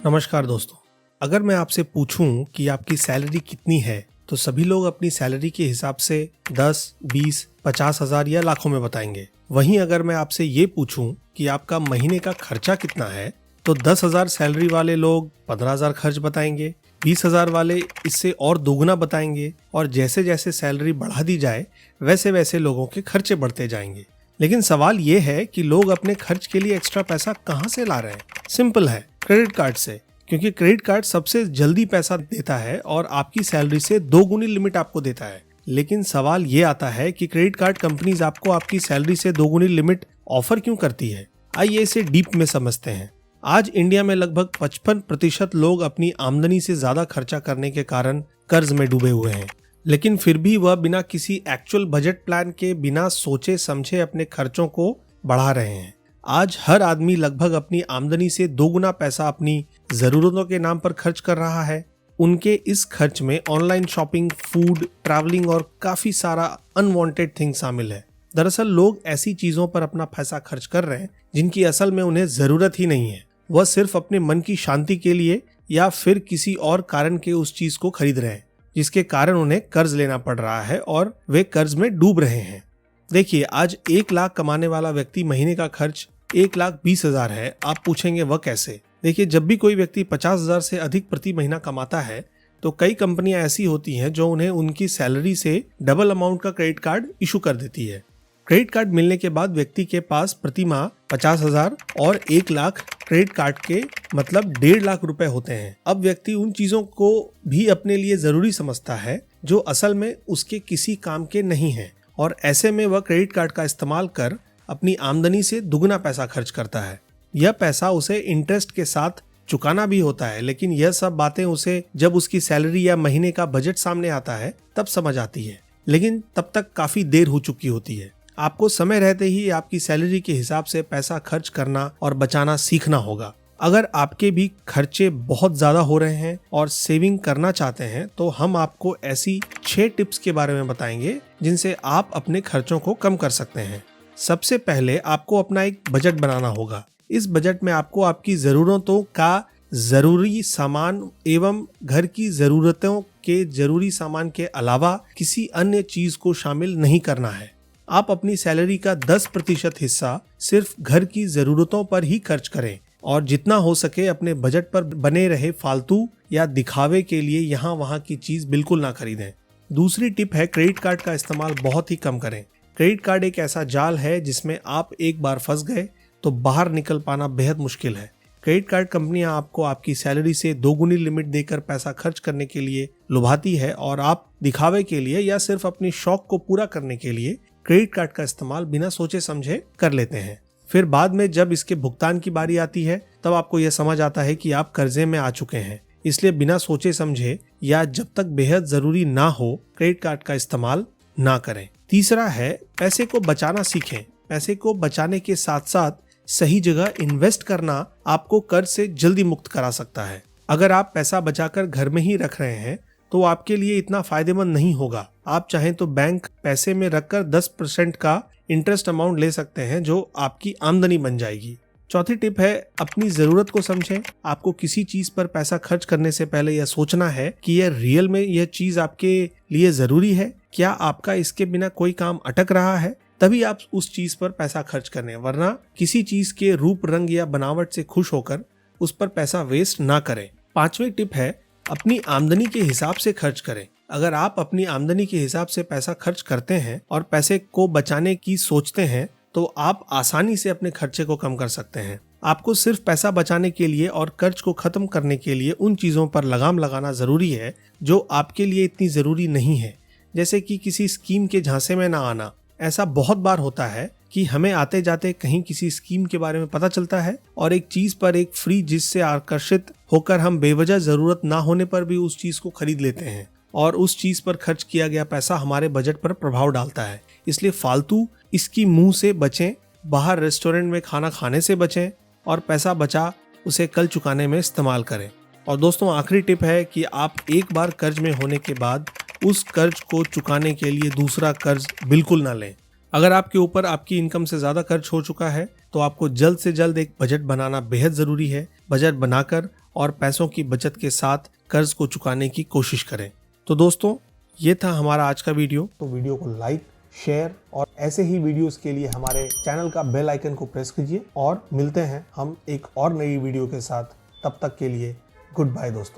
नमस्कार दोस्तों। अगर मैं आपसे पूछूं कि आपकी सैलरी कितनी है तो सभी लोग अपनी सैलरी के हिसाब से 10, 20, 50,000 या लाखों में बताएंगे। वहीं अगर मैं आपसे ये पूछूं कि आपका महीने का खर्चा कितना है तो 10,000 सैलरी वाले लोग 15,000 खर्च बताएंगे, 20,000 वाले इससे और दोगुना बताएंगे और जैसे जैसे सैलरी बढ़ा दी जाए वैसे वैसे लोगों के खर्चे बढ़ते जाएंगे। लेकिन सवाल ये है कि लोग अपने खर्च के लिए एक्स्ट्रा पैसा कहाँ से ला रहे हैं? सिंपल है, क्रेडिट कार्ड से। क्योंकि क्रेडिट कार्ड सबसे जल्दी पैसा देता है और आपकी सैलरी से 2 गुनी लिमिट आपको देता है। लेकिन सवाल ये आता है कि क्रेडिट कार्ड कंपनीज आपको आपकी सैलरी से 2 गुनी लिमिट ऑफर क्यों करती है? आइए इसे डीप में समझते हैं। आज इंडिया में लगभग 55% लोग अपनी आमदनी से ज्यादा खर्चा करने के कारण कर्ज में डूबे हुए हैं, लेकिन फिर भी वह बिना किसी एक्चुअल बजट प्लान के बिना सोचे समझे अपने खर्चों को बढ़ा रहे हैं। आज हर आदमी लगभग अपनी आमदनी से 2 गुना पैसा अपनी जरूरतों के नाम पर खर्च कर रहा है। उनके इस खर्च में ऑनलाइन शॉपिंग, फूड, ट्रैवलिंग और काफी सारा अनवांटेड थिंग शामिल है। दरअसल लोग ऐसी चीजों पर अपना पैसा खर्च कर रहे हैं जिनकी असल में उन्हें जरूरत ही नहीं है। वह सिर्फ अपने मन की शांति के लिए या फिर किसी और कारण के उस चीज को खरीद रहे हैं जिसके कारण उन्हें कर्ज लेना पड़ रहा है और वे कर्ज में डूब रहे हैं। देखिए, आज 1 लाख कमाने वाला व्यक्ति महीने का खर्च 1,20,000 है। आप पूछेंगे वह कैसे? देखिए, जब भी कोई व्यक्ति 50,000 से अधिक प्रति महीना कमाता है तो कई कंपनियां ऐसी होती हैं जो उन्हें उनकी सैलरी से डबल अमाउंट का क्रेडिट कार्ड इशू कर देती है। क्रेडिट कार्ड मिलने के बाद व्यक्ति के पास प्रति माह 50,000 और 1 लाख क्रेडिट कार्ड के मतलब 1.5 लाख रुपए होते हैं। अब व्यक्ति उन चीजों को भी अपने लिए जरूरी समझता है जो असल में उसके किसी काम के नहीं है और ऐसे में वह क्रेडिट कार्ड का इस्तेमाल कर अपनी आमदनी से दुगना पैसा खर्च करता है। यह पैसा उसे इंटरेस्ट के साथ चुकाना भी होता है, लेकिन यह सब बातें उसे जब उसकी सैलरी या महीने का बजट सामने आता है तब समझ आती है, लेकिन तब तक काफी देर हो चुकी होती है। आपको समय रहते ही आपकी सैलरी के हिसाब से पैसा खर्च करना और बचाना सीखना होगा। अगर आपके भी खर्चे बहुत ज्यादा हो रहे हैं और सेविंग करना चाहते हैं तो हम आपको ऐसी 6 टिप्स के बारे में बताएंगे जिनसे आप अपने खर्चों को कम कर सकते हैं। सबसे पहले आपको अपना एक बजट बनाना होगा। इस बजट में आपको आपकी जरूरतों का जरूरी सामान एवं घर की जरूरतों के जरूरी सामान के अलावा किसी अन्य चीज को शामिल नहीं करना है। आप अपनी सैलरी का 10% हिस्सा सिर्फ घर की जरूरतों पर ही खर्च करें और जितना हो सके अपने बजट पर बने रहे फालतू या दिखावे के लिए यहाँ वहाँ की चीज बिल्कुल ना खरीदें। दूसरी टिप है क्रेडिट कार्ड का इस्तेमाल बहुत ही कम करें। क्रेडिट कार्ड एक ऐसा जाल है जिसमें आप एक बार फंस गए तो बाहर निकल पाना बेहद मुश्किल है। क्रेडिट कार्ड कंपनियां आपको आपकी सैलरी से 2 गुनी लिमिट देकर पैसा खर्च करने के लिए लुभाती है और आप दिखावे के लिए या सिर्फ अपनी शौक को पूरा करने के लिए क्रेडिट कार्ड का इस्तेमाल बिना सोचे समझे कर लेते हैं। फिर बाद में जब इसके भुगतान की बारी आती है तब आपको यह समझ आता है कि आप कर्जे में आ चुके हैं। इसलिए बिना सोचे समझे या जब तक बेहद जरूरी ना हो क्रेडिट कार्ड का इस्तेमाल ना करें। तीसरा है पैसे को बचाना सीखें। पैसे को बचाने के साथ साथ सही जगह इन्वेस्ट करना आपको कर्ज से जल्दी मुक्त करा सकता है। अगर आप पैसा बचाकर घर में ही रख रहे हैं तो आपके लिए इतना फायदेमंद नहीं होगा। आप चाहें तो बैंक पैसे में रखकर 10% का इंटरेस्ट अमाउंट ले सकते हैं जो आपकी आमदनी बन जाएगी। चौथी टिप है अपनी जरूरत को समझें। आपको किसी चीज पर पैसा खर्च करने से पहले यह सोचना है कि यह रियल में यह चीज आपके लिए जरूरी है। क्या आपका इसके बिना कोई काम अटक रहा है? तभी आप उस चीज पर पैसा खर्च करें, वरना किसी चीज के रूप, रंग या बनावट से खुश होकर उस पर पैसा वेस्ट ना करें। 5वीं टिप है अपनी आमदनी के हिसाब से खर्च करें। अगर आप अपनी आमदनी के हिसाब से पैसा खर्च करते हैं और पैसे को बचाने की सोचते हैं तो आप आसानी से अपने खर्चे को कम कर सकते हैं। आपको सिर्फ पैसा बचाने के लिए और कर्ज को खत्म करने के लिए उन चीजों पर लगाम लगाना जरूरी है जो आपके लिए इतनी जरूरी नहीं है, जैसे कि किसी स्कीम के झांसे में ना आना। ऐसा बहुत बार होता है कि हमें आते जाते कहीं किसी स्कीम के बारे में पता चलता है और एक चीज पर एक फ्री जिससे आकर्षित होकर हम बेवजह जरूरत ना होने पर भी उस चीज को खरीद लेते हैं और उस चीज पर खर्च किया गया पैसा हमारे बजट पर प्रभाव डालता है। इसलिए फालतू इसकी मुंह से बचें, बाहर रेस्टोरेंट में खाना खाने से बचें और पैसा बचा उसे कल चुकाने में इस्तेमाल करें। और दोस्तों, आखिरी टिप है कि आप एक बार कर्ज में होने के बाद उस कर्ज को चुकाने के लिए दूसरा कर्ज बिल्कुल ना लें। अगर आपके ऊपर आपकी इनकम से ज्यादा खर्च हो चुका है तो आपको जल्द से जल्द एक बजट बनाना बेहद जरूरी है। बजट बनाकर और पैसों की बचत के साथ कर्ज को चुकाने की कोशिश करें। तो दोस्तों, ये था हमारा आज का वीडियो। तो वीडियो को लाइक, शेयर और ऐसे ही वीडियोस के लिए हमारे चैनल का बेल आइकन को प्रेस कीजिए और मिलते हैं हम एक और नई वीडियो के साथ। तब तक के लिए गुड बाय दोस्तों।